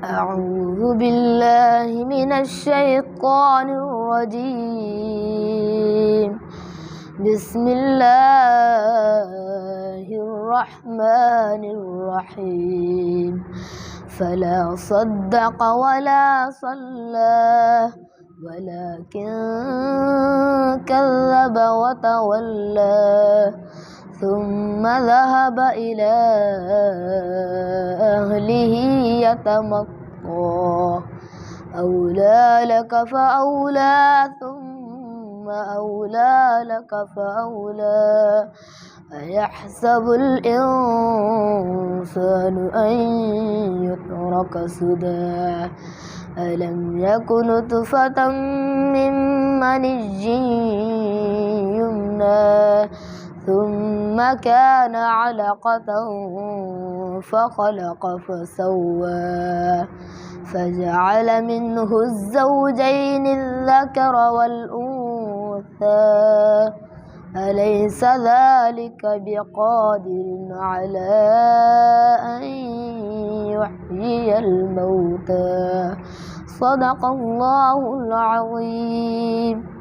أعوذ بالله من الشيطان الرجيم. بسم الله الرحمن الرحيم. فلا صدق ولا صلى ولكن كذب وتولى ثم ذهب إلى أهله يتمطى أولى لك فأولى ثم أولى لك فأولى أيحسب الإنسان أن يترك سدى ألم يك نطفة من مني يمنى ثم كان علقة فخلق فسوى فجعل منه الزوجين الذكر والأنثى أليس ذلك بقادر على أن يحيي الموتى صدق الله العظيم.